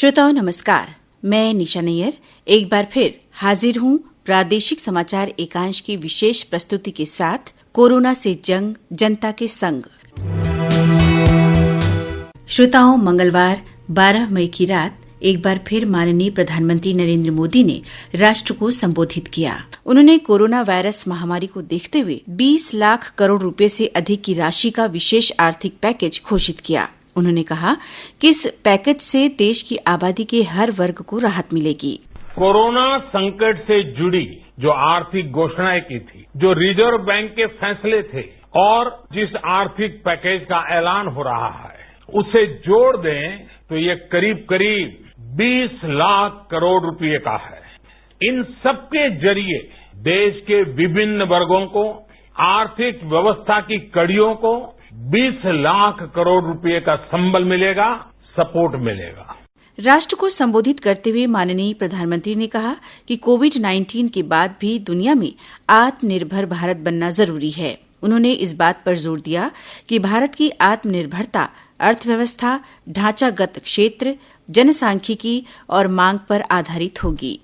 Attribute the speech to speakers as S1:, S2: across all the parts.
S1: श्रोताओं नमस्कार, मैं निशा नैयर एक बार फिर हाजिर हूं प्रादेशिक समाचार एकांश की विशेष प्रस्तुति के साथ कोरोना से जंग जनता के संग। श्रोताओं, मंगलवार 12 मई की रात एक बार फिर माननीय प्रधानमंत्री नरेंद्र मोदी ने राष्ट्र को संबोधित किया। उन्होंने कोरोना वायरस महामारी को देखते हुए 20 लाख करोड़ रुपए से अधिक की राशि का विशेष आर्थिक पैकेज घोषित किया। उन्होंने कहा कि इस पैकेज से देश की आबादी के हर वर्ग को राहत मिलेगी।
S2: कोरोना संकट से जुड़ी जो आर्थिक घोषणाएं की थी, जो रिजर्व बैंक के फैसले थे और जिस आर्थिक पैकेज का ऐलान हो रहा है, उसे जोड़ दें तो ये करीब करीब 20 लाख करोड़ रुपए का है। इन सबके जरिए देश के विभिन्न वर्गों को, आर्थिक व्यवस्था की कड़ियों को 20 लाख करोड़ रुपए का संबल मिलेगा, सपोर्ट मिलेगा।
S1: राष्ट्र को संबोधित करते हुए माननीय प्रधानमंत्री ने कहा कि कोविड-19 के बाद भी दुनिया में आत्मनिर्भर भारत बनना जरूरी है। उन्होंने इस बात पर जोर दिया कि भारत की आत्मनिर्भरता अर्थव्यवस्था, ढांचागत क्षेत्र, जनसांख्यिकी और मांग पर आधारित होगी।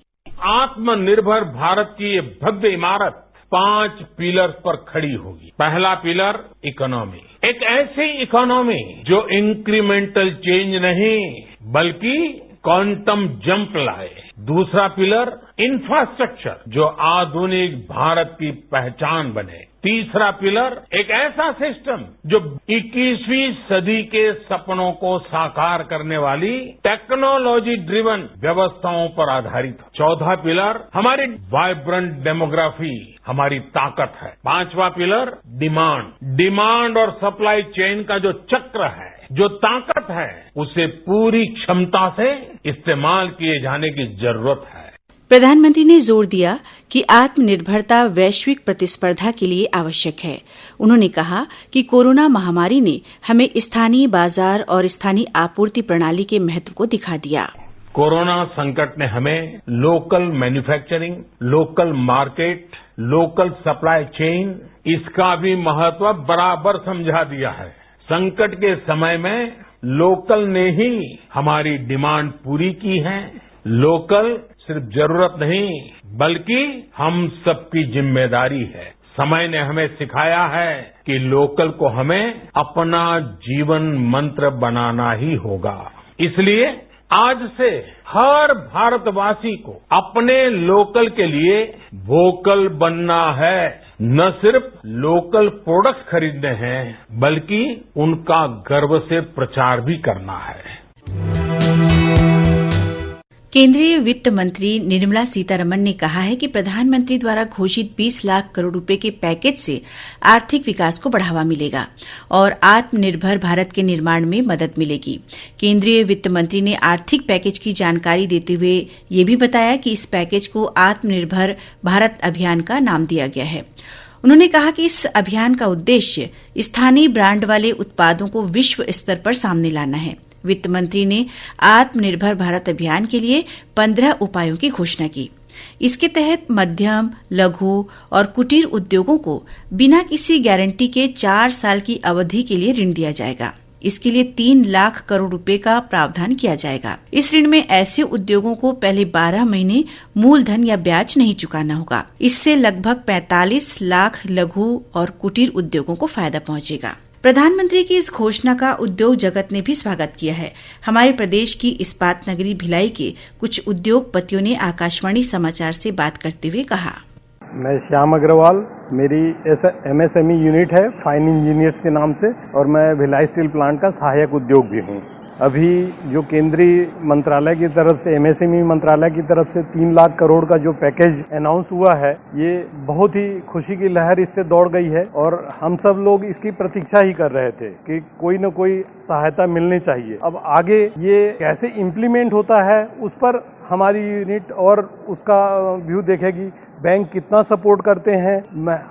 S2: आत्मनिर्भर भारत की ये भव्य इमारत 5 पिलर्स पर खड़ी होगी। पहला पिलर इकोनॉमी, एक ऐसी इकोनॉमी जो इंक्रीमेंटल चेंज नहीं बल्कि क्वांटम जंप लाए। दूसरा पिलर इंफ्रास्ट्रक्चर, जो आधुनिक भारत की पहचान बने। तीसरा पिलर एक ऐसा सिस्टम जो 21वीं सदी के सपनों को साकार करने वाली टेक्नोलॉजी ड्रिवन व्यवस्थाओं पर आधारित हो। चौथा पिलर हमारी वाइब्रेंट डेमोग्राफी, हमारी ताकत है। पांचवा पिलर डिमांड और सप्लाई चेन का जो चक्र है, जो ताकत है, उसे पूरी क्षमता से इस्तेमाल किए जाने की जरूरत है।
S1: प्रधानमंत्री ने जोर दिया कि आत्मनिर्भरता वैश्विक प्रतिस्पर्धा के लिए आवश्यक है। उन्होंने कहा कि कोरोना महामारी ने हमें स्थानीय बाजार और स्थानीय आपूर्ति प्रणाली के महत्व को दिखा दिया।
S2: कोरोना संकट ने हमें local manufacturing, local market, local supply chain, इसका भी महत्व बराबर समझा दिया है। संकट के समय में लोकल ने ही हमारी डिमांड पूरी की है। लोकल सिर्फ जरूरत नहीं बल्कि हम सबकी जिम्मेदारी है। समय ने हमें सिखाया है कि लोकल को हमें अपना जीवन मंत्र बनाना ही होगा। इसलिए आज से हर भारतवासी को अपने लोकल के लिए वोकल बनना है। न सिर्फ लोकल प्रोडक्ट्स खरीदने हैं बल्कि उनका गर्व से प्रचार भी करना है।
S1: केंद्रीय वित्त मंत्री निर्मला सीतारमण ने कहा है कि प्रधानमंत्री द्वारा घोषित 20 लाख करोड़ रुपए के पैकेज से आर्थिक विकास को बढ़ावा मिलेगा और आत्मनिर्भर भारत के निर्माण में मदद मिलेगी। केंद्रीय वित्त मंत्री ने आर्थिक पैकेज की जानकारी देते हुए ये भी बताया कि इस पैकेज को आत्मनिर्भर भारत अभियान का नाम दिया गया है। उन्होंने कहा कि इस अभियान का उद्देश्य स्थानीय ब्रांड वाले उत्पादों को विश्व स्तर पर सामने लाना है। वित्त मंत्री ने आत्मनिर्भर भारत अभियान के लिए 15 उपायों की घोषणा की। इसके तहत मध्यम, लघु और कुटीर उद्योगों को बिना किसी गारंटी के 4 साल की अवधि के लिए ऋण दिया जाएगा। इसके लिए 3 लाख करोड़ रुपए का प्रावधान किया जाएगा। इस ऋण में ऐसे उद्योगों को पहले 12 महीने मूलधन या ब्याज नहीं चुकाना होगा। इससे लगभग 45 लाख लघु और कुटीर उद्योगों को फायदा पहुंचेगा। प्रधानमंत्री की इस घोषणा का उद्योग जगत ने भी स्वागत किया है। हमारे प्रदेश की इस्पात नगरी भिलाई के कुछ उद्योगपतियों ने आकाशवाणी समाचार से बात करते हुए कहा।
S3: मैं श्याम अग्रवाल, मेरी MSME यूनिट है फाइन इंजीनियर्स के नाम से, और मैं भिलाई स्टील प्लांट का सहायक उद्योग भी हूँ। अभी जो केंद्रीय मंत्रालय की तरफ से, MSME मंत्रालय की तरफ से 3 लाख करोड़ का जो पैकेज अनाउंस हुआ है, ये बहुत ही खुशी की लहर इससे दौड़ गई है और हम सब लोग इसकी प्रतीक्षा ही कर रहे थे कि कोई न कोई सहायता मिलनी चाहिए। अब आगे ये कैसे इम्प्लीमेंट होता है उस पर हमारी यूनिट और उसका व्यू देखेगी। बैंक कितना सपोर्ट करते हैं।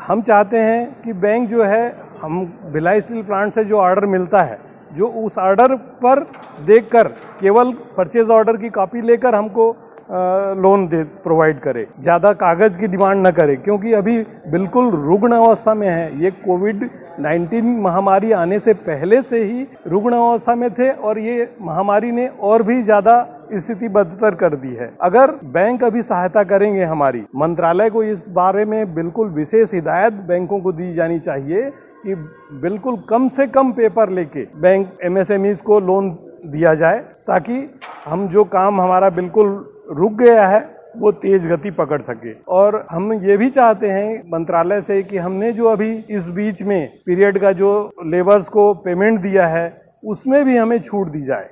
S3: हम चाहते हैं कि बैंक जो है, हम भिलाई स्टील प्लांट से जो ऑर्डर मिलता है, जो उस ऑर्डर पर देखकर केवल परचेज ऑर्डर की कॉपी लेकर हमको लोन प्रोवाइड करे, ज्यादा कागज की डिमांड न करे, क्योंकि अभी बिल्कुल रुग्ण अवस्था में है। ये कोविड-19 महामारी आने से पहले से ही रुग्ण अवस्था में थे और ये महामारी ने और भी ज्यादा स्थिति बदतर कर दी है। अगर बैंक अभी सहायता करेंगे हमारी, मंत्रालय को इस बारे में बिल्कुल विशेष हिदायत बैंकों को दी जानी चाहिए कि बिल्कुल कम से कम पेपर लेके बैंक एमएसएमईज को लोन दिया जाए, ताकि हम जो काम हमारा बिल्कुल रुक गया है वो तेज गति पकड़ सके। और हम ये भी चाहते हैं मंत्रालय से कि हमने जो अभी इस बीच में पीरियड का जो लेबर्स को पेमेंट दिया है उसमें भी हमें छूट दी जाए।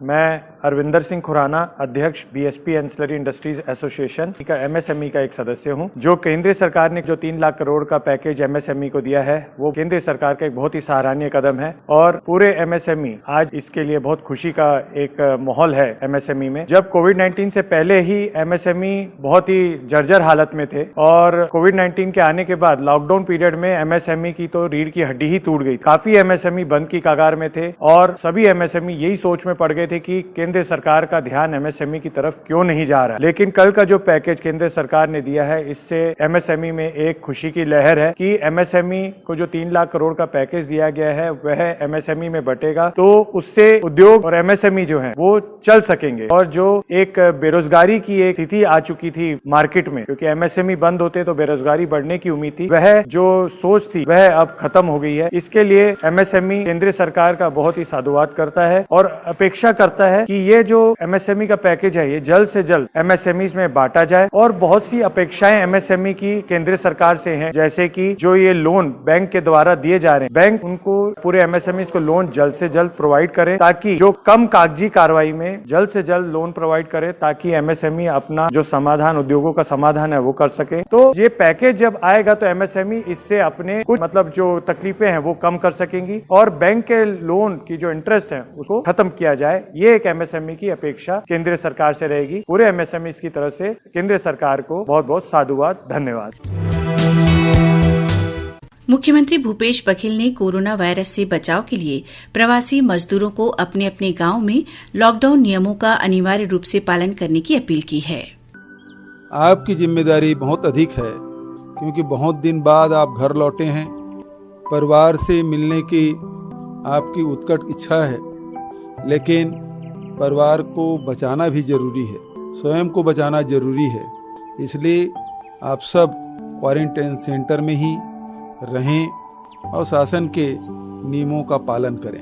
S4: मैं अरविंदर सिंह खुराना, अध्यक्ष बीएसपी एंसिलरी इंडस्ट्रीज एसोसिएशन का एमएसएमई का एक सदस्य हूं। जो केंद्र सरकार ने जो 3 लाख करोड़ का पैकेज एमएसएमई को दिया है वो केंद्र सरकार का एक बहुत ही सराहनीय कदम है और पूरे एमएसएमई आज इसके लिए बहुत खुशी का एक माहौल है एमएसएमई में। जब कोविड-19 से पहले ही एमएसएमई बहुत ही जर्जर हालत में थे और कोविड-19 के आने के बाद लॉकडाउन पीरियड में एमएसएमई की तो रीढ़ की हड्डी ही टूट गई। काफी एमएसएमई बंद की कगार में थे और सभी एमएसएमई यही सोच में पड़ गए थे कि केंद्र सरकार का ध्यान एमएसएमई की तरफ क्यों नहीं जा रहा। लेकिन कल का जो पैकेज केंद्र सरकार ने दिया है इससे एमएसएमई में एक खुशी की लहर है कि एमएसएमई को जो 3 लाख करोड़ का पैकेज दिया गया है वह एमएसएमई में बटेगा, तो उससे उद्योग और एमएसएमई जो है वो चल सकेंगे। और जो एक बेरोजगारी की एक स्थिति आ चुकी थी मार्केट में, क्योंकि एमएसएमई बंद होते तो बेरोजगारी बढ़ने की उम्मीद थी, वह जो सोच थी वह अब खत्म हो गई है। इसके लिए एमएसएमई केंद्र सरकार का बहुत ही साधुवाद करता है और अपेक्षा करता है कि ये जो एमएसएमई का पैकेज है ये जल्द से जल्द एमएसएमईज में बांटा जाए। और बहुत सी अपेक्षाएं एमएसएमई की केंद्र सरकार से हैं, जैसे कि जो ये लोन बैंक के द्वारा दिए जा रहे हैं, बैंक उनको पूरे एमएसएमईज को लोन जल्द से जल्द प्रोवाइड करे, ताकि जो कम कागजी कार्रवाई में जल्द से जल्द लोन प्रोवाइड करे, ताकि एमएसएमई अपना जो समाधान, उद्योगों का समाधान है वो कर सके। तो ये पैकेज जब आएगा तो एमएसएमई इससे अपने कुछ जो तकलीफें हैं वो कम कर सकेंगी और बैंक के लोन की जो इंटरेस्ट है उसको खत्म किया जाए। ये एक एमएसएमई की अपेक्षा केंद्र सरकार से रहेगी। पूरे एमएसएमई की तरफ से केंद्र सरकार को बहुत बहुत साधुवाद, धन्यवाद।
S1: मुख्यमंत्री भूपेश बघेल ने कोरोना वायरस से बचाव के लिए प्रवासी मजदूरों को अपने अपने गांव में लॉकडाउन नियमों का अनिवार्य रूप से पालन करने की अपील की है।
S5: आपकी जिम्मेदारी बहुत अधिक है, क्योंकि बहुत दिन बाद आप घर लौटे हैं। परिवार से मिलने की आपकी उत्कट इच्छा है, लेकिन परिवार को बचाना भी जरूरी है, स्वयं को बचाना जरूरी है। इसलिए आप सब क्वारंटाइन सेंटर में ही रहें और शासन के नियमों का पालन करें।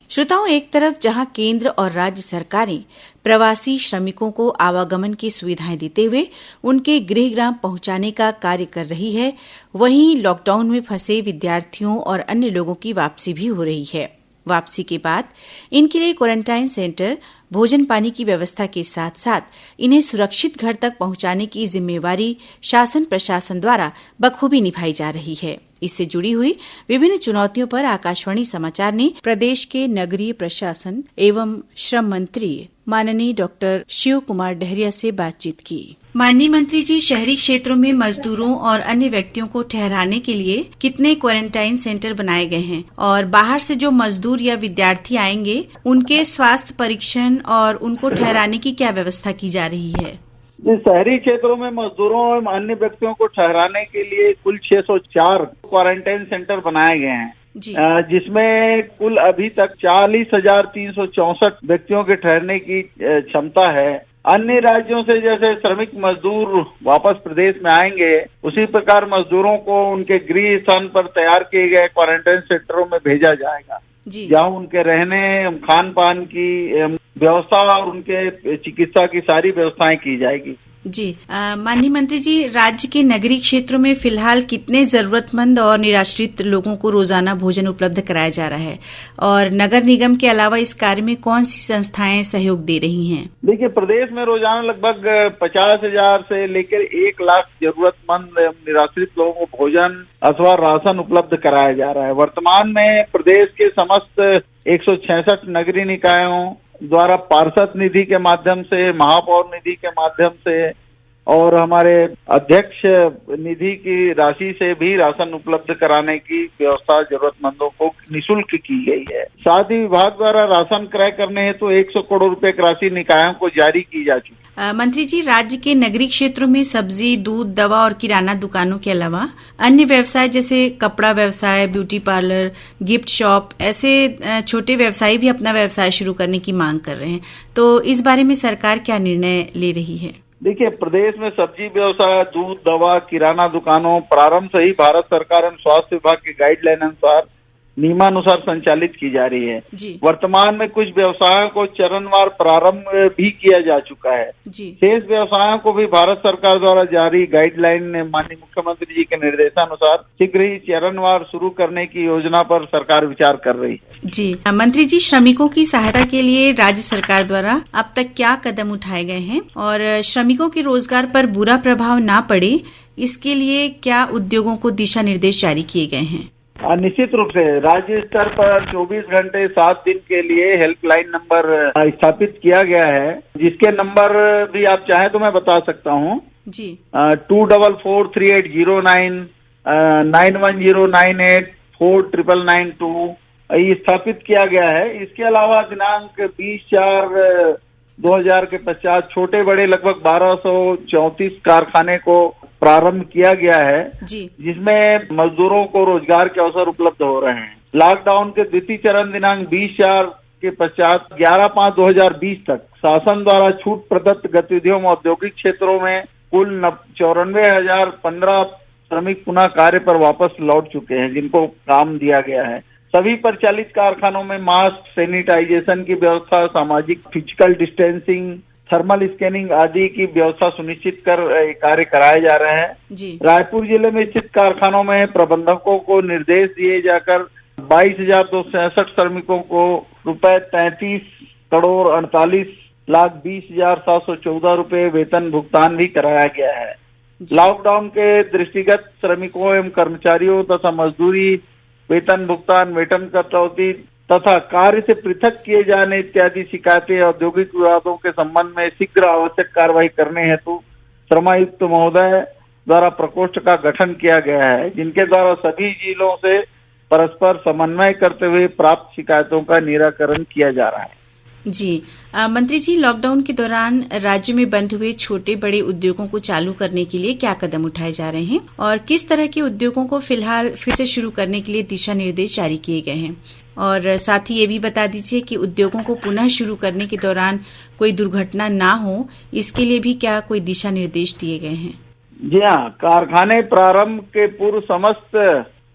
S1: श्रोताओं, एक तरफ जहां केंद्र और राज्य सरकारें प्रवासी श्रमिकों को आवागमन की सुविधाएं देते हुए उनके गृहग्राम पहुंचाने का कार्य कर रही है, वहीं लॉकडाउन में फंसे विद्यार्थियों और अन्य लोगों की वापसी भी हो रही है। वापसी के बाद इनके लिए क्वारंटाइन सेंटर, भोजन पानी की व्यवस्था के साथ साथ इन्हें सुरक्षित घर तक पहुंचाने की जिम्मेवारी शासन प्रशासन द्वारा बखूबी निभाई जा रही है। इससे जुड़ी हुई विभिन्न चुनौतियों पर आकाशवाणी समाचार ने प्रदेश के नगरीय प्रशासन एवं श्रम मंत्री माननीय डॉक्टर शिव कुमार डहरिया से बातचीत की। माननीय मंत्री जी, शहरी क्षेत्रों में मजदूरों और अन्य व्यक्तियों को ठहराने के लिए कितने क्वारंटाइन सेंटर बनाए गए हैं और बाहर से जो मजदूर या विद्यार्थी आएंगे उनके स्वास्थ्य परीक्षण और उनको ठहराने की क्या व्यवस्था की जा रही है?
S6: शहरी क्षेत्रों में मजदूरों और अन्य व्यक्तियों को ठहराने के लिए कुल 604 क्वारंटाइन सेंटर बनाए गए हैं, जिसमें कुल अभी तक 40,364 व्यक्तियों के ठहरने की क्षमता है। अन्य राज्यों से जैसे श्रमिक मजदूर वापस प्रदेश में आएंगे, उसी प्रकार मजदूरों को उनके गृह स्थान पर तैयार किए गए क्वारंटाइन सेंटरों में भेजा जाएगा, जहाँ उनके रहने, खान पान की व्यवस्था और उनके चिकित्सा की सारी व्यवस्थाएं की जाएगी।
S1: जी माननीय मंत्री जी, राज्य के नगरीय क्षेत्रों में फिलहाल कितने जरूरतमंद और निराश्रित लोगों को रोजाना भोजन उपलब्ध कराया जा रहा है और नगर निगम के अलावा इस कार्य में कौन सी संस्थाएं सहयोग दे रही हैं?
S6: देखिए, प्रदेश में रोजाना लगभग 50,000 से लेकर 1 लाख जरूरतमंद निराश्रित लोगों को भोजन अथवा राशन उपलब्ध कराया जा रहा है। वर्तमान में प्रदेश के समस्त 166 नगरीय निकायों द्वारा पार्षद निधि के माध्यम से, महापौर निधि के माध्यम से और हमारे अध्यक्ष निधि की राशि से भी राशन उपलब्ध कराने की व्यवस्था जरूरतमंदों को निःशुल्क की गई है। साथ ही विभाग द्वारा राशन क्रय करने हेतु 100 करोड़ रुपए की राशि निकायों को जारी की जा चुकी है।
S1: मंत्री जी, राज्य के नगरीय क्षेत्रों में सब्जी, दूध, दवा और किराना दुकानों के अलावा अन्य व्यवसाय जैसे कपड़ा व्यवसाय, ब्यूटी पार्लर, गिफ्ट शॉप, ऐसे छोटे व्यवसायी भी अपना व्यवसाय शुरू करने की मांग कर रहे हैं। तो इस बारे में सरकार क्या निर्णय ले रही है?
S6: देखिए, प्रदेश में सब्जी व्यवसाय, दूध, दवा, किराना दुकानों प्रारंभ से ही भारत सरकार एवं स्वास्थ्य विभाग के गाइडलाइन अनुसार नियमानुसार संचालित की जा रही है। वर्तमान में कुछ व्यवसायों को चरणवार प्रारंभ भी किया जा चुका है। शेष व्यवसायों को भी भारत सरकार द्वारा जारी गाइडलाइन माननीय मुख्यमंत्री जी के निर्देशानुसार शीघ्र ही चरणवार शुरू करने की योजना पर सरकार विचार कर रही है।
S1: जी मंत्री जी, श्रमिकों की सहायता के लिए राज्य सरकार द्वारा अब तक क्या कदम उठाए गए हैं और श्रमिकों के रोजगार पर बुरा प्रभाव ना पड़े, इसके लिए क्या उद्योगों को दिशा निर्देश जारी किए गए हैं?
S6: निश्चित रूप से राज्य स्तर पर 24 घंटे 7 दिन के लिए हेल्पलाइन नंबर स्थापित किया गया है, जिसके नंबर भी आप चाहें तो मैं बता सकता हूँ जी। 244389 91098 4992 ये स्थापित किया गया है। इसके अलावा दिनांक 20/4/2000 के पश्चात छोटे बड़े लगभग 1234 कारखाने को प्रारंभ किया गया है, जिसमें मजदूरों को रोजगार के अवसर उपलब्ध हो रहे हैं। लॉकडाउन के द्वितीय चरण दिनांक 20/4 के पश्चात 11/5/2020 तक शासन द्वारा छूट प्रदत्त गतिविधियों में औद्योगिक क्षेत्रों में कुल 94,015 श्रमिक पुनः कार्य पर वापस लौट चुके हैं, जिनको काम दिया गया है। सभी परिचालित कारखानों में मास्क, सैनिटाइजेशन की व्यवस्था, सामाजिक फिजिकल डिस्टेंसिंग, थर्मल स्कैनिंग आदि की व्यवस्था सुनिश्चित कर कार्य कराए जा रहे हैं। रायपुर जिले में स्थित कारखानों में प्रबंधकों को निर्देश दिए जाकर 22,266 श्रमिकों को रुपए 33,48,20,714 रुपए वेतन भुगतान भी कराया गया है। लॉकडाउन के दृष्टिगत श्रमिकों एवं कर्मचारियों तथा मजदूरी, वेतन भुगतान, वेतन कटौती तथा कार्य से पृथक किए जाने इत्यादि शिकायतें, औद्योगिक विवादों के संबंध में शीघ्र आवश्यक कार्रवाई करने हेतु श्रमायुक्त महोदय द्वारा प्रकोष्ठ का गठन किया गया है, जिनके द्वारा सभी जिलों से परस्पर समन्वय करते हुए प्राप्त शिकायतों का निराकरण किया जा रहा है।
S1: जी मंत्री जी, लॉकडाउन के दौरान राज्य में बंद हुए छोटे बड़े उद्योगों को चालू करने के लिए क्या कदम उठाए जा रहे हैं और किस तरह के उद्योगों को फिलहाल फिर से शुरू करने के लिए दिशा निर्देश जारी किए गए हैं? और साथ ही ये भी बता दीजिए कि उद्योगों को पुनः शुरू करने के दौरान कोई दुर्घटना ना हो, इसके लिए भी क्या कोई दिशा निर्देश दिए गए हैं?
S6: जी हाँ, कारखाने प्रारंभ के पूर्व समस्त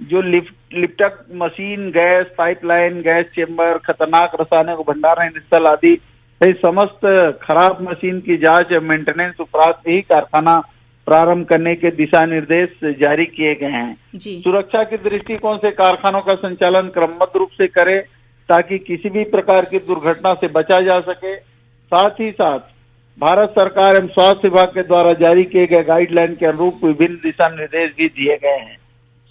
S6: जो लिफ्टक machine, gas pipeline, gas chamber, खतरनाक रासायनिक भंडारण स्थल आदि समस्त खराब मशीन की जांच एवं मेंटेनेंस उपरांत ही कारखाना प्रारंभ करने के दिशा निर्देश जारी किए गए हैं। सुरक्षा के दृष्टिकोण से कारखानों का संचालन क्रमबद्ध रूप से करें ताकि किसी भी प्रकार की दुर्घटना से बचा जा सके। साथ ही साथ भारत सरकार एवं स्वास्थ्य विभाग के द्वारा जारी किए गए गाइडलाइन के अनुरूप विभिन्न दिशा निर्देश भी दिए गए हैं।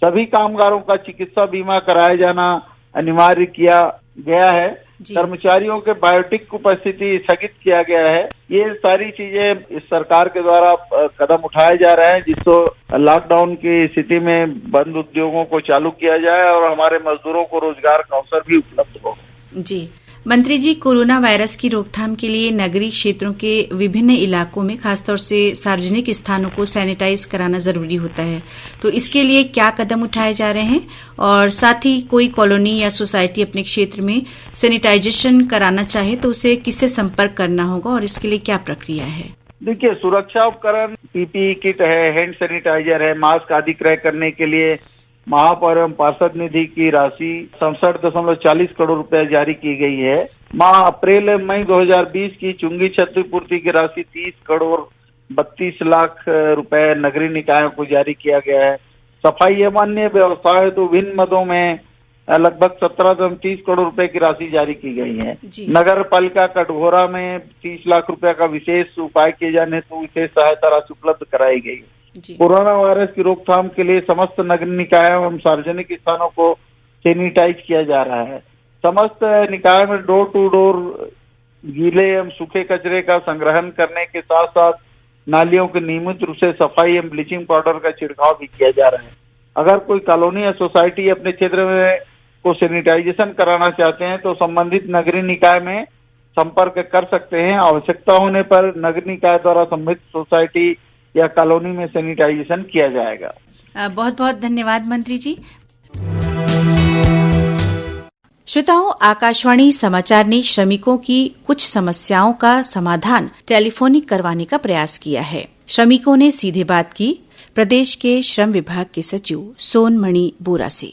S6: सभी कामगारों का चिकित्सा बीमा कराया जाना अनिवार्य किया गया है। कर्मचारियों के बायोटिक उपस्थिति स्थगित किया गया है। ये सारी चीजें इस सरकार के द्वारा कदम उठाए जा रहे हैं, जिसको लॉकडाउन की स्थिति में बंद उद्योगों को चालू किया जाए और हमारे मजदूरों को रोजगार का अवसर भी उपलब्ध हो।
S1: जी मंत्री जी, कोरोना वायरस की रोकथाम के लिए नगरीय क्षेत्रों के विभिन्न इलाकों में खासतौर से सार्वजनिक स्थानों को सैनिटाइज कराना जरूरी होता है, तो इसके लिए क्या कदम उठाए जा रहे हैं? और साथ ही कोई कॉलोनी या सोसाइटी अपने क्षेत्र में सैनिटाइजेशन कराना चाहे तो उसे किससे संपर्क करना होगा और इसके लिए क्या प्रक्रिया है?
S6: देखिए, सुरक्षा उपकरण, पीपीई किट है, हैंड सैनिटाइजर है, मास्क आदि क्रय करने के लिए महापौर एवं पार्षद निधि की राशि 67.40 करोड़ रुपए जारी की गई है। माह अप्रैल मई 2020 की चुंगी क्षतिपूर्ति की राशि 30 करोड़ 32 लाख रुपए नगरीय निकायों को जारी किया गया है। सफाई एवं अन्य व्यवस्थाएं तो विभिन्न मदों में लगभग 17.30 करोड़ रुपए की राशि जारी की गई है। नगर पालिका कटघोरा में 30 लाख रुपए का विशेष उपाय किए जाने तो विशेष सहायता राशि उपलब्ध कराई गई। कोरोना वायरस की रोकथाम के लिए समस्त नगर निकायों एवं सार्वजनिक स्थानों को सैनिटाइज किया जा रहा है। समस्त निकाय में डोर टू डोर गीले एवं सूखे कचरे का संग्रहण करने के साथ साथ नालियों की नियमित रूप से सफाई एवं ब्लीचिंग पाउडर का छिड़काव भी किया जा रहा है। अगर कोई कॉलोनी या सोसाइटी अपने क्षेत्र में को सैनिटाइजेशन कराना चाहते हैं तो संबंधित नगरीय निकाय में संपर्क कर सकते हैं। आवश्यकता होने पर नगर निकाय द्वारा संबंधित सोसाइटी या कॉलोनी में सैनिटाइजेशन किया जाएगा।
S1: बहुत बहुत धन्यवाद मंत्री जी। श्रोताओं, आकाशवाणी समाचार ने श्रमिकों की कुछ समस्याओं का समाधान टेलीफोनिक करवाने का प्रयास किया है। श्रमिकों ने सीधे बात की प्रदेश के श्रम विभाग के सचिव सोनमणि बोरा से।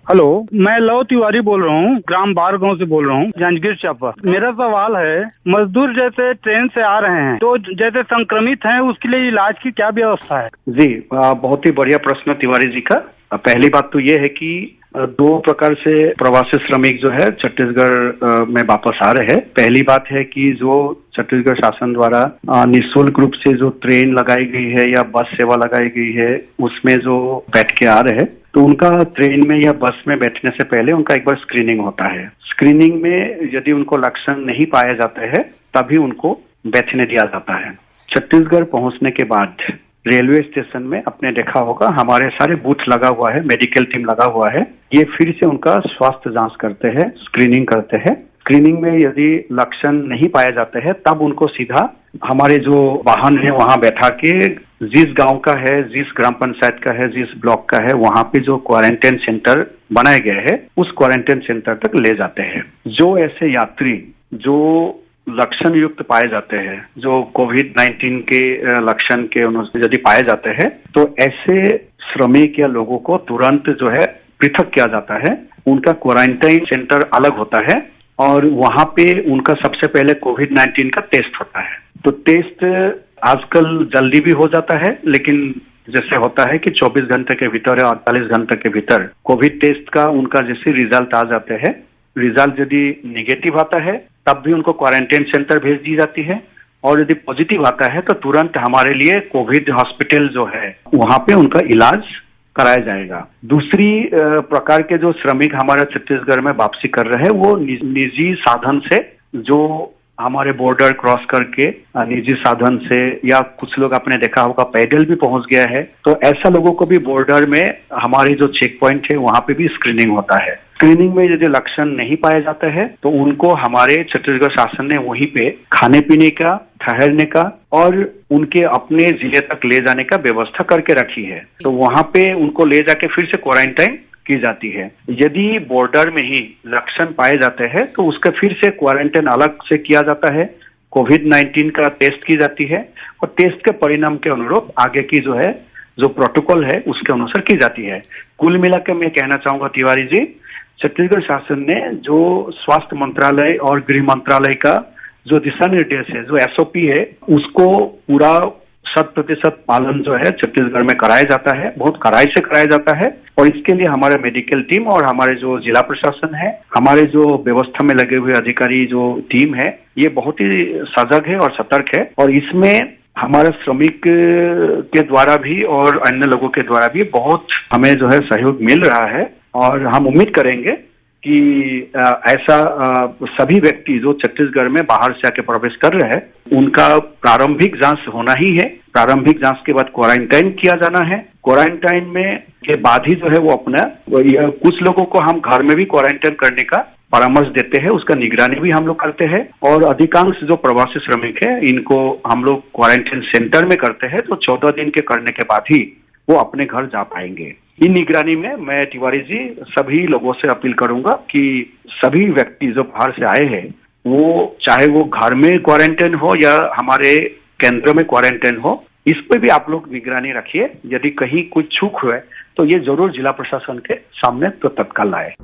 S7: हेलो, मैं लव तिवारी बोल रहा हूँ, ग्राम बार गांव से बोल रहा हूँ, जांजगीर चांपा। मेरा सवाल है, मजदूर जैसे ट्रेन से आ रहे हैं तो जैसे संक्रमित हैं उसके लिए इलाज की क्या व्यवस्था है?
S8: जी, बहुत ही बढ़िया प्रश्न तिवारी जी का। पहली बात तो ये है कि दो प्रकार से प्रवासी श्रमिक जो है छत्तीसगढ़ में वापस आ रहे हैं। पहली बात है कि जो छत्तीसगढ़ शासन द्वारा निःशुल्क रूप से जो ट्रेन लगाई गई है या बस सेवा लगाई गई है उसमें जो बैठ के आ रहे हैं तो उनका ट्रेन में या बस में बैठने से पहले उनका एक बार स्क्रीनिंग होता है। स्क्रीनिंग में यदि उनको लक्षण नहीं पाए जाते हैं तभी उनको बैठने दिया जाता है। छत्तीसगढ़ पहुंचने के बाद रेलवे स्टेशन में आपने देखा होगा हमारे सारे बूथ लगा हुआ है, मेडिकल टीम लगा हुआ है। ये फिर से उनका स्वास्थ्य जांच करते हैं, स्क्रीनिंग करते हैं। स्क्रीनिंग में यदि लक्षण नहीं पाए जाते हैं तब उनको सीधा हमारे जो वाहन है वहां बैठा के जिस गांव का है, जिस ग्राम पंचायत का है, जिस ब्लॉक का है वहां पे जो क्वारंटाइन सेंटर बनाए गए हैं उस क्वारंटाइन सेंटर तक ले जाते हैं। जो ऐसे यात्री जो लक्षण युक्त पाए जाते हैं, जो कोविड-19 के लक्षण के अनुसार यदि पाए जाते हैं तो ऐसे श्रमिक या लोगों को तुरंत जो है पृथक किया जाता है। उनका क्वारंटाइन सेंटर अलग होता है और वहां पे उनका सबसे पहले कोविड-19 का टेस्ट होता है। तो टेस्ट आजकल जल्दी भी हो जाता है, लेकिन जैसे होता है कि 24 घंटे के भीतर या 48 घंटे के भीतर कोविड टेस्ट का उनका जैसे रिजल्ट आ जाते हैं, रिजल्ट यदि निगेटिव आता है तब भी उनको क्वारंटाइन सेंटर भेज दी जाती है और यदि पॉजिटिव आता है तो तुरंत हमारे लिए कोविड हॉस्पिटल जो है वहां पे उनका इलाज कराया जाएगा। दूसरी प्रकार के जो श्रमिक हमारे छत्तीसगढ़ में वापसी कर रहे हैं वो निजी साधन से, जो हमारे बॉर्डर क्रॉस करके निजी साधन से, या कुछ लोग आपने देखा होगा पैदल भी पहुंच गया है, तो ऐसा लोगों को भी बॉर्डर में हमारे जो चेक पॉइंट है वहां पे भी स्क्रीनिंग होता है। स्क्रीनिंग में यदि लक्षण नहीं पाए जाते हैं तो उनको हमारे छत्तीसगढ़ शासन ने वहीं पे खाने पीने का, ठहरने का और उनके अपने जिले तक ले जाने का व्यवस्था करके रखी है। तो वहां पे उनको ले जाके फिर से क्वारंटाइन की जाती है। यदि बॉर्डर में ही लक्षण पाए जाते हैं तो उसका फिर से क्वारंटाइन अलग से किया जाता है, कोविड-19 का टेस्ट की जाती है और टेस्ट के परिणाम के अनुरूप आगे की जो है जो प्रोटोकॉल है उसके अनुसार की जाती है। कुल मिलाकर मैं कहना चाहूंगा तिवारी जी, छत्तीसगढ़ शासन ने जो स्वास्थ्य मंत्रालय और गृह मंत्रालय का जो दिशा निर्देश है, जो SOP है, उसको पूरा 100% पालन जो है छत्तीसगढ़ में कराया जाता है, बहुत कड़ाई से कराया जाता है। और इसके लिए हमारे मेडिकल टीम और हमारे जो जिला प्रशासन है, हमारे जो व्यवस्था में लगे हुए अधिकारी जो टीम है, ये बहुत ही सजग है और सतर्क है। और इसमें हमारे श्रमिक के द्वारा भी और अन्य लोगों के द्वारा भी बहुत हमें जो है सहयोग मिल रहा है और हम उम्मीद करेंगे कि ऐसा सभी व्यक्ति जो छत्तीसगढ़ में बाहर से आके प्रवेश कर रहे हैं उनका प्रारंभिक जांच होना ही है। प्रारंभिक जांच के बाद क्वारंटाइन किया जाना है। क्वारंटाइन में के बाद ही जो है वो अपना, कुछ लोगों को हम घर में भी क्वारंटाइन करने का परामर्श देते हैं, उसका निगरानी भी हम लोग करते हैं। और अधिकांश जो प्रवासी श्रमिक है इनको हम लोग क्वारंटाइन सेंटर में करते हैं, तो 14 दिन के करने के बाद ही वो अपने घर जा पाएंगे। इन निगरानी में मैं तिवारी जी सभी लोगों से अपील करूंगा कि सभी व्यक्ति जो बाहर से आए हैं वो चाहे वो घर में क्वारंटाइन हो या हमारे केंद्र में क्वारंटाइन हो, इस पर भी आप लोग निगरानी रखिए। यदि कहीं कुछ चूक हुए तो ये जरूर जिला प्रशासन के सामने तो तत्काल लाए।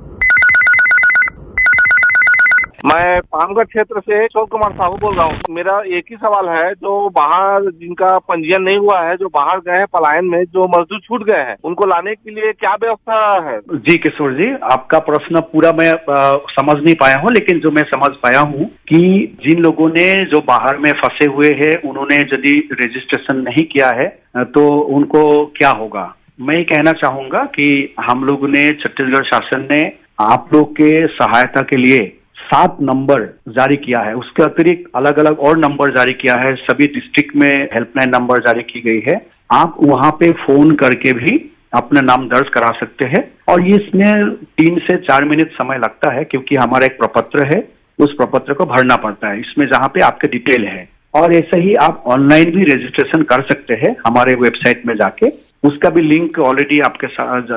S9: मैं पामगढ़ क्षेत्र से अशोक कुमार साहू बोल रहा हूँ। मेरा एक ही सवाल है, जो बाहर जिनका पंजीयन नहीं हुआ है, जो बाहर गए हैं पलायन में, जो मजदूर छूट गए हैं, उनको लाने के लिए क्या व्यवस्था है?
S8: जी किशोर जी, आपका प्रश्न पूरा मैं समझ नहीं पाया हूँ, लेकिन जो मैं समझ पाया हूँ कि जिन लोगों ने जो बाहर में फंसे हुए हैं उन्होंने यदि रजिस्ट्रेशन नहीं किया है तो उनको क्या होगा। मैं कहना चाहूंगा कि हम लोगों ने, छत्तीसगढ़ शासन ने आप लोग के सहायता के लिए 7 नंबर जारी किया है। उसके अतिरिक्त अलग अलग और नंबर जारी किया है। सभी डिस्ट्रिक्ट में हेल्पलाइन नंबर जारी की गई है। आप वहां पे फोन करके भी अपना नाम दर्ज करा सकते हैं और ये इसमें 3 से 4 मिनट समय लगता है, क्योंकि हमारा एक प्रपत्र है, उस प्रपत्र को भरना पड़ता है इसमें, जहां पे आपके डिटेल है। और ऐसे ही आप ऑनलाइन भी रजिस्ट्रेशन कर सकते हैं हमारे वेबसाइट में जाके। उसका भी लिंक ऑलरेडी आपके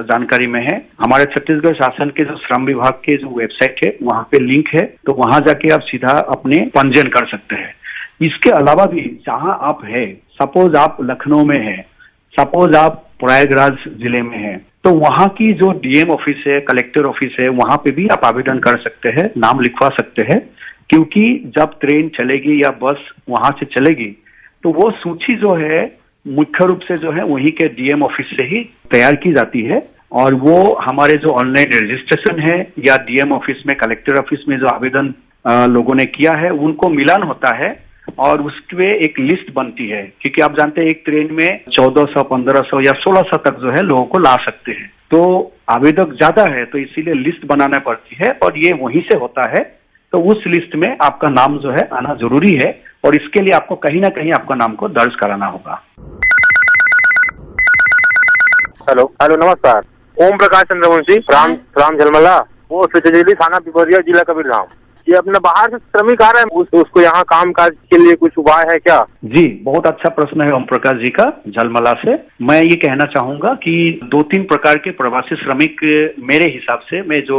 S8: जानकारी में है। हमारे छत्तीसगढ़ शासन के जो श्रम विभाग के जो वेबसाइट है वहां पे लिंक है, तो वहां जाके आप सीधा अपने पंजीयन कर सकते हैं। इसके अलावा भी जहां आप है, सपोज आप लखनऊ में है, सपोज आप प्रयागराज जिले में है, तो वहां की जो डीएम ऑफिस है, कलेक्टर ऑफिस है, वहां पे भी आप आवेदन कर सकते हैं, नाम लिखवा सकते हैं। क्योंकि जब ट्रेन चलेगी या बस वहां से चलेगी तो वो सूची जो है मुख्य रूप से जो है वहीं के डीएम ऑफिस से ही तैयार की जाती है और वो हमारे जो ऑनलाइन रजिस्ट्रेशन है या डीएम ऑफिस में, कलेक्टर ऑफिस में जो आवेदन लोगों ने किया है उनको मिलान होता है और उसमें एक लिस्ट बनती है। क्योंकि आप जानते हैं एक ट्रेन में 1400, 1500 या 1600 तक जो है लोगों को ला सकते हैं, तो आवेदक ज्यादा है, तो इसीलिए लिस्ट बनाना पड़ती है और ये वहीं से होता है। तो उस लिस्ट में आपका नाम जो है आना जरूरी है और इसके लिए आपको कहीं ना कहीं आपका नाम को दर्ज कराना होगा।
S9: हेलो नमस्कार, ओम प्रकाश चंद्रवंशी, राम झलमला, वो सिचेली थाना पिपरिया, जिला कबीरधाम। ये अपने बाहर से श्रमिक आ रहे हैं, उसको यहाँ काम काज के लिए कुछ उपाय है क्या?
S8: जी, बहुत अच्छा प्रश्न है ओम प्रकाश जी का झलमला से। मैं ये कहना चाहूंगा कि 2-3 प्रकार के प्रवासी श्रमिक मेरे हिसाब से मैं जो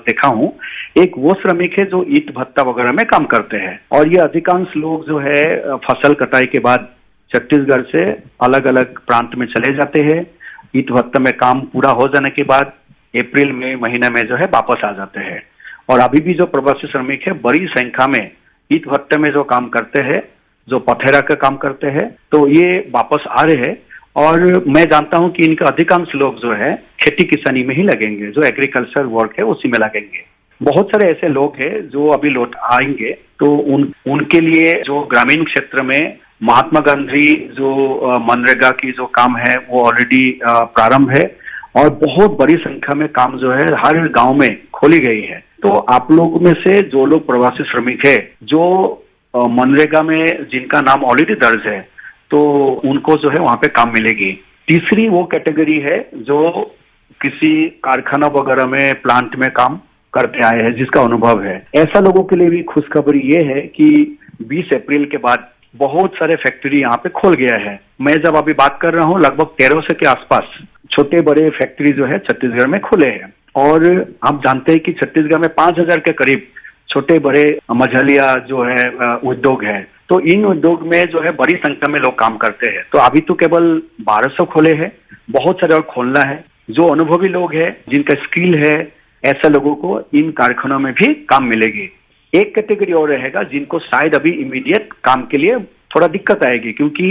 S8: देखा हूँ, एक वो श्रमिक है जो ईंट भट्टा वगैरह में काम करते हैं और ये अधिकांश लोग जो है फसल कटाई के बाद छत्तीसगढ़ से अलग अलग प्रांत में चले जाते हैं। ईंट भट्टा में काम पूरा हो जाने के बाद अप्रैल मई महीने में जो है वापस आ जाते हैं और अभी भी जो प्रवासी श्रमिक है बड़ी संख्या में ईंट भट्टे में जो काम करते हैं, जो पथेरा का काम करते हैं, तो ये वापस आ रहे हैं। और मैं जानता हूं कि इनका अधिकांश लोग जो है खेती किसानी में ही लगेंगे, जो एग्रीकल्चर वर्क है उसी में लगेंगे। बहुत सारे ऐसे लोग हैं जो अभी लौट आएंगे, तो उनके लिए जो ग्रामीण क्षेत्र में महात्मा गांधी जो मनरेगा की जो काम है वो ऑलरेडी प्रारंभ है और बहुत बड़ी संख्या में काम जो है हर गांव में खोली गई है। तो आप लोग में से जो लोग प्रवासी श्रमिक है, जो मनरेगा में जिनका नाम ऑलरेडी दर्ज है, तो उनको जो है वहां पे काम मिलेगी। तीसरी वो कैटेगरी है जो किसी कारखाना वगैरह में, प्लांट में काम करते आए हैं, जिसका अनुभव है। ऐसा लोगों के लिए भी खुशखबरी ये है कि 20 अप्रैल के बाद बहुत सारे फैक्ट्री यहाँ पे खोल गया है। मैं जब अभी बात कर रहा हूँ लगभग 1300 के आसपास छोटे बड़े फैक्ट्री जो है छत्तीसगढ़ में खुले हैं और आप जानते हैं कि छत्तीसगढ़ में 5000 के करीब छोटे बड़े मझलिया जो है उद्योग है। तो इन उद्योग में जो है बड़ी संख्या में लोग काम करते हैं। तो अभी तो केवल 1200 खोले हैं, बहुत सारे और खोलना है। जो अनुभवी लोग हैं, जिनका स्किल है, ऐसे लोगों को इन कारखानों में भी काम मिलेगी। एक कैटेगरी और रहेगा जिनको शायद अभी इमीडिएट काम के लिए थोड़ा दिक्कत आएगी, क्योंकि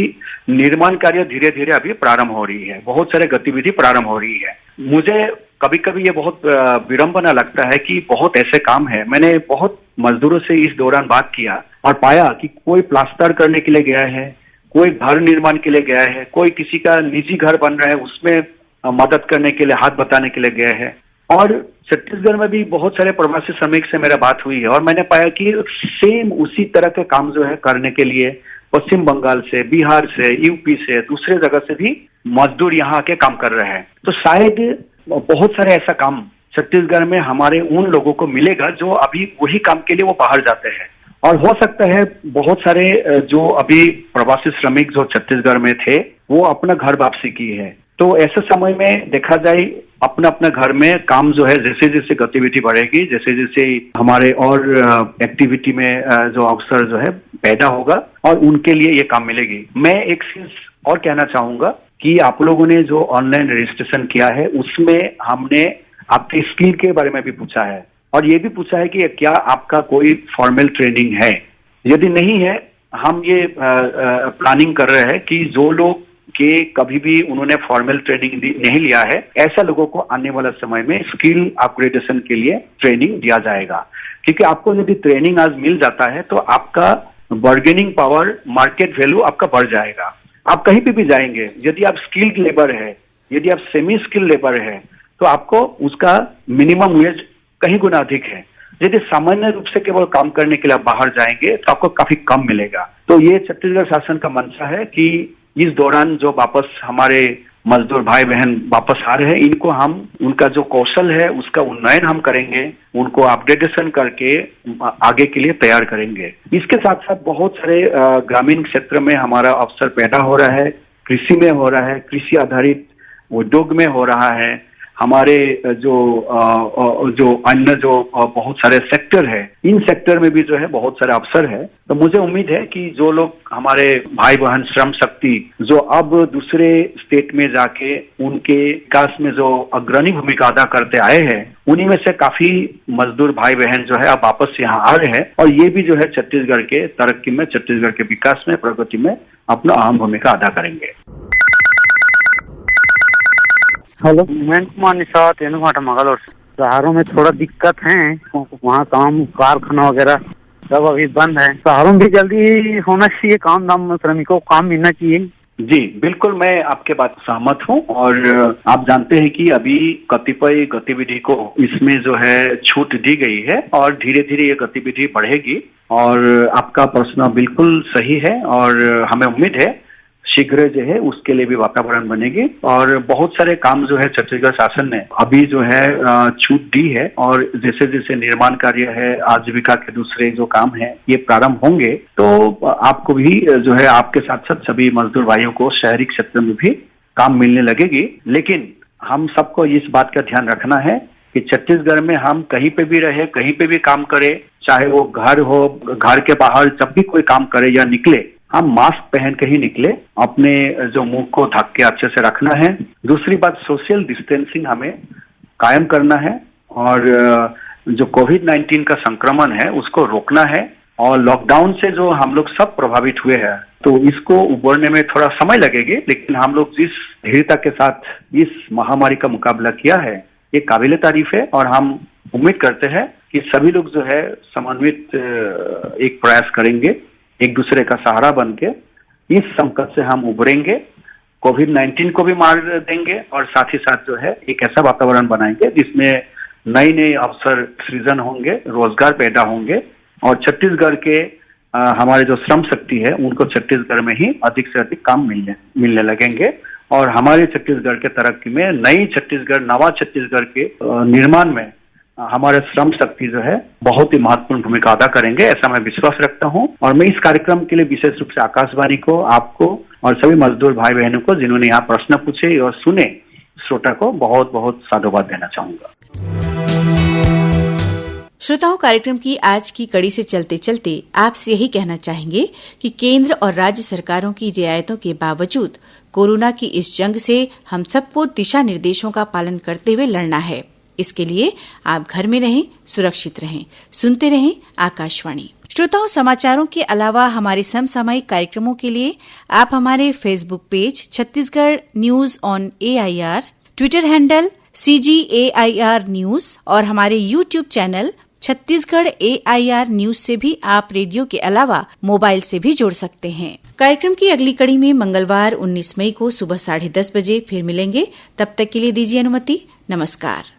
S8: निर्माण कार्य धीरे धीरे अभी प्रारंभ हो रही है, बहुत सारे गतिविधि प्रारंभ हो रही है। मुझे कभी कभी ये बहुत विडंबना लगता है कि बहुत ऐसे काम है। मैंने बहुत मजदूरों से इस दौरान बात किया और पाया कि कोई प्लास्टर करने के लिए गया है, कोई घर निर्माण के लिए गया है, कोई किसी का निजी घर बन रहा है उसमें मदद करने के लिए, हाथ बताने के लिए गया है। और छत्तीसगढ़ में भी बहुत सारे प्रवासी श्रमिक से मेरा बात हुई है और मैंने पाया कि सेम उसी तरह के काम जो है करने के लिए पश्चिम बंगाल से, बिहार से, यूपी से, दूसरे जगह से भी मजदूर यहाँ आके काम कर रहे हैं। तो शायद बहुत सारे ऐसा काम छत्तीसगढ़ में हमारे उन लोगों को मिलेगा जो अभी वही काम के लिए वो बाहर जाते हैं। और हो सकता है बहुत सारे जो अभी प्रवासी श्रमिक जो छत्तीसगढ़ में थे वो अपना घर वापसी की है। तो ऐसे समय में देखा जाए अपना अपना घर में काम जो है जैसे जैसे गतिविधि बढ़ेगी, जैसे जैसे हमारे और एक्टिविटी में जो अवसर जो है पैदा होगा और उनके लिए ये काम मिलेगी। मैं एक चीज और कहना चाहूंगा कि आप लोगों ने जो ऑनलाइन रजिस्ट्रेशन किया है उसमें हमने आपके स्किल के बारे में भी पूछा है और ये भी पूछा है कि क्या आपका कोई फॉर्मल ट्रेनिंग है। यदि नहीं है, हम ये प्लानिंग कर रहे हैं कि जो लोग कि कभी भी उन्होंने फॉर्मल ट्रेनिंग नहीं लिया है, ऐसा लोगों को आने वाला समय में स्किल अपग्रेडेशन के लिए ट्रेनिंग दिया जाएगा। क्योंकि आपको यदि ट्रेनिंग आज मिल जाता है तो आपका बार्गेनिंग पावर, मार्केट वैल्यू आपका बढ़ जाएगा। आप कहीं पे भी जाएंगे, यदि आप स्किल्ड लेबर है, यदि आप सेमी स्किल्ड लेबर है, तो आपको उसका मिनिमम वेज कहीं गुना अधिक है। यदि सामान्य रूप से केवल काम करने के लिए आप बाहर जाएंगे तो आपको काफी कम मिलेगा। तो ये छत्तीसगढ़ शासन का मंशा है कि इस दौरान जो वापस हमारे मजदूर भाई बहन वापस आ रहे हैं, इनको हम उनका जो कौशल है उसका उन्नयन हम करेंगे, उनको अपडेटेशन करके आगे के लिए तैयार करेंगे। इसके साथ साथ बहुत सारे ग्रामीण क्षेत्र में हमारा अवसर पैदा हो रहा है, कृषि में हो रहा है, कृषि आधारित उद्योग में हो रहा है, हमारे जो अन्य जो बहुत सारे सेक्टर है, इन सेक्टर में भी जो है बहुत सारे अवसर है। तो मुझे उम्मीद है कि जो लोग हमारे भाई बहन श्रम शक्ति जो अब दूसरे स्टेट में जाके उनके विकास में जो अग्रणी भूमिका अदा करते आए हैं, उन्हीं में से काफी मजदूर भाई बहन जो है अब वापस यहाँ आ रहे हैं और ये भी जो है छत्तीसगढ़ के तरक्की में, छत्तीसगढ़ के विकास में, प्रगति में अपना अहम भूमिका अदा करेंगे।
S7: हेलो, मैं कुमार निषाद तेनुघाटा मंगलौर। शहरों में थोड़ा दिक्कत है, वहाँ काम कारखाना वगैरह सब अभी बंद है। शहरों में भी जल्दी होना चाहिए काम दाम, श्रमिकों को काम मिलना चाहिए।
S8: जी बिल्कुल, मैं आपके बात सहमत हूँ और आप जानते हैं कि अभी कतिपय गतिविधि को इसमें जो है छूट दी गई है और धीरे धीरे ये गतिविधि बढ़ेगी और आपका प्रश्न बिल्कुल सही है और हमें उम्मीद है शीघ्र जो है उसके लिए भी वातावरण बनेगी और बहुत सारे काम जो है छत्तीसगढ़ शासन ने अभी जो है छूट दी है और जैसे जैसे निर्माण कार्य है, आजीविका के दूसरे जो काम है ये प्रारंभ होंगे तो आपको भी जो है आपके साथ साथ सभी मजदूर भाइयों को शहरी क्षेत्र में भी काम मिलने लगेगी। लेकिन हम सबको इस बात का ध्यान रखना है कि छत्तीसगढ़ में हम कहीं पे भी रहे, कहीं पे भी काम करें, चाहे वो घर हो, घर के बाहर जब भी कोई काम करे या निकले, हम मास्क पहन के ही निकले, अपने जो मुंह को ढक के अच्छे से रखना है। दूसरी बात, सोशल डिस्टेंसिंग हमें कायम करना है और जो कोविड-19 का संक्रमण है उसको रोकना है और लॉकडाउन से जो हम लोग सब प्रभावित हुए हैं तो इसको उबरने में थोड़ा समय लगेगी, लेकिन हम लोग जिस धीरता के साथ इस महामारी का मुकाबला किया है ये काबिले तारीफ है और हम उम्मीद करते हैं कि सभी लोग जो है समन्वित एक प्रयास करेंगे, एक दूसरे का सहारा बन के इस संकट से हम उभरेंगे, कोविड-19 को भी मार देंगे और साथ ही साथ जो है एक ऐसा वातावरण बनाएंगे जिसमें नए नए अवसर सृजन होंगे, रोजगार पैदा होंगे और छत्तीसगढ़ के हमारे जो श्रम शक्ति है उनको छत्तीसगढ़ में ही अधिक से अधिक काम मिलने लगेंगे और हमारे छत्तीसगढ़ के तरक्की में नई छत्तीसगढ़, नवा छत्तीसगढ़ के निर्माण में हमारे श्रम शक्ति जो है बहुत ही महत्वपूर्ण भूमिका अदा करेंगे, ऐसा मैं विश्वास रखता हूं और मैं इस कार्यक्रम के लिए विशेष रूप से आकाशवाणी को, आपको और सभी मजदूर भाई बहनों को जिन्होंने यहाँ प्रश्न पूछे और सुने, श्रोता को बहुत बहुत साधुवाद देना चाहूंगा।
S1: श्रोताओं, कार्यक्रम की आज की कड़ी से चलते चलते आपसे यही कहना चाहेंगे कि केंद्र और राज्य सरकारों की रियायतों के बावजूद कोरोना की इस जंग से हम सबको दिशा निर्देशों का पालन करते हुए लड़ना है। इसके लिए आप घर में रहें, सुरक्षित रहें, सुनते रहें आकाशवाणी। श्रोताओं, समाचारों के अलावा हमारे समसामयिक कार्यक्रमों के लिए आप हमारे Facebook page Chhattisgarh news on AIR, Twitter handle CGAIR news और हमारे YouTube channel Chhattisgarh AIR news से भी आप रेडियो के अलावा मोबाइल से भी जुड़ सकते हैं। कार्यक्रम की अगली कड़ी में मंगलवार 19 मई को सुबह 10:30 बजे फिर मिलेंगे। तब तक के लिए दीजिए अनुमति। नमस्कार।